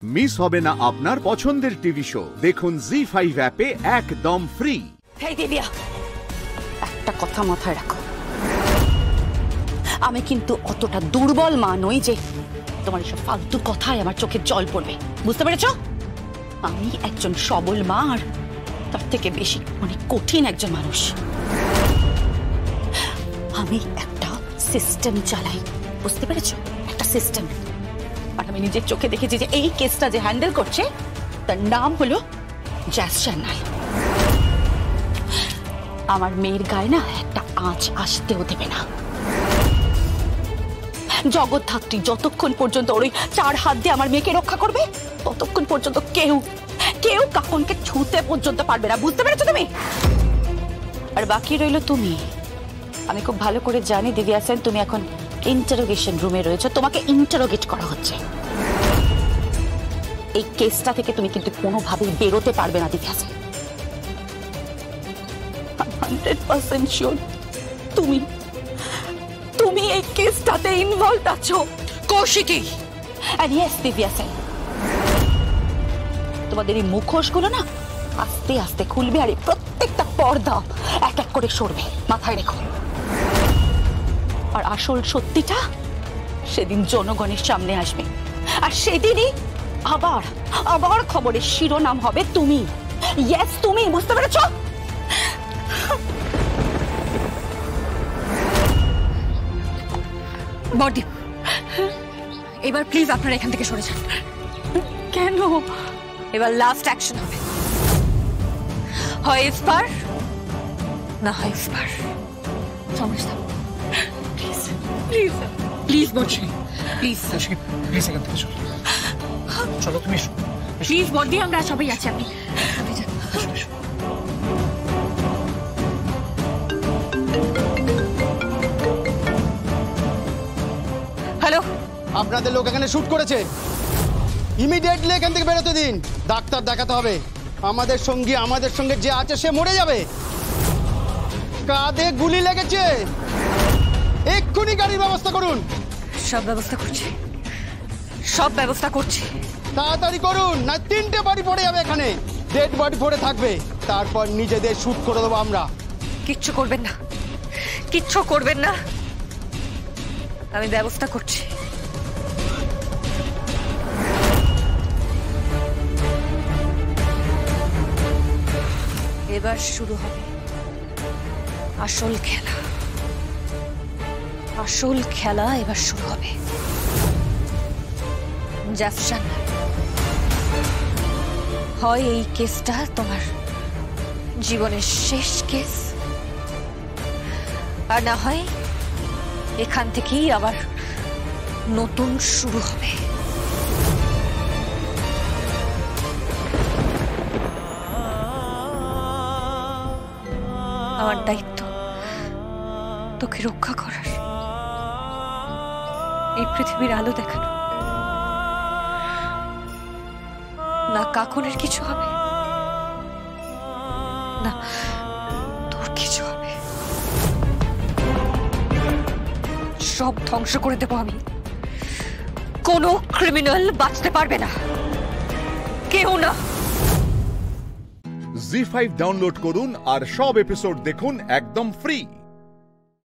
Miss হবে না আপনার পছন্দের টিভি শো। দেখুন জি5 অ্যাপে একদম ফ্রি। হেই দিব্যা, একটা কথা মাথায় রাখো, আমি কিন্তু অতটা দুর্বল মা নই যে তোমার এসব ফালতু কথায় আমার চোখে জল পড়বে, বুঝতে পেরেছো? আমি একজন সবল মা, আর তার থেকে বেশি অনেক কঠিন একজন মানুষ। আমি একটা সিস্টেম চালাই, বুঝতে পেরেছো? একটা সিস্টেম। আর আমি নিজের চোখে দেখেছি যে এই কেসটা যে হ্যান্ডেল করছে তার নাম হলো জ্যাস সান্যাল। আমার মেয়ের গায়ে না একটা আঁচ আসতেও দেবে না। জগৎ ধাত্রী যতক্ষণ পর্যন্ত ওই 4 হাত দিয়ে আমার মেয়েকে রক্ষা করবে ততক্ষণ পর্যন্ত কেউ কাকনকে ছুঁতে পর্যন্ত পারবে না, বুঝতে পেরেছো তুমি? আর বাকি রইল তুমি। আমি খুব ভালো করে জানি দিব্যা সেন, তুমি এখন ইন্টারোগেশন রুমে রয়েছে, তোমাকে ইন্টারোগেট করা হচ্ছে। এই কেসটা থেকে তুমি কিন্তু কোনোভাবেই বেরোতে পারবে না দিব্যা সেন। 100% শিওর তুমি এই কেসটাতে ইনভলভ আছো। কৌশিকী। আর ইয়েস দিব্যা সেন, তোমাদের এই মুখোশগুলো না আস্তে আস্তে খুলবে, আর প্রত্যেকটা পর্দা এক এক করে সরবে, মাথায় রেখো। আর আসল সত্যিটা সেদিন জনগণের সামনে আসবে, আর সেদিনই আবার খবরের শিরোনাম হবে তুমি। ইয়েস তুমি, বুঝতে পেরেছো? বডি, এবার প্লিজ আপনারা এখান থেকে সরে যান। কেন? এবার লাস্ট অ্যাকশন হবে, হয় ইস্পার না হয় ইস্পার। সমস্যা please please please body, please please এখান থেকে চলো, চলো তুমি প্লিজ বডি, আমরা সবাই আছি। আপনি হ্যালো, আপনাদের লোক এখানে শুট করেছে, ইমিডিয়েটলি এখান থেকে বেরোতে দিন। ডাক্তার দেখাতে হবে। আমাদের সঙ্গে যে আছে সে মরে যাবে। কাঁধে গুলি লেগেছে, এক্ষুনি গাড়ির ব্যবস্থা করুন। সব ব্যবস্থা করছি। তাড়াতাড়ি করুন, না 3টে বাড়ি পড়ে যাবে এখানে, ডেড বডি পড়ে থাকবে। তারপর নিজেদের শুট করে দেবো আমরা। কিচ্ছু করবেন না, আমি ব্যবস্থা করছি। এবার শুরু হবে আসল খেলা। এবার শুরু হবে। জ্যাস সান্যাল, হয় এই কেসটা তোমার জীবনের শেষ কেস, আর না হয় এখান থেকেই আবার নতুন শুরু হবে। আমার দায়িত্ব তোকে রক্ষা করার, এই পৃথিবীর আলো দেখানো। না কাকনের কিছু হবে, না তোর কিছু হবে। সব ধ্বংস করে দেবো আমি। কোনো ক্রিমিনাল বাঁচতে পারবে না, কেউ না। জি5 ডাউনলোড করুন আর সব এপিসোড দেখুন একদম ফ্রি।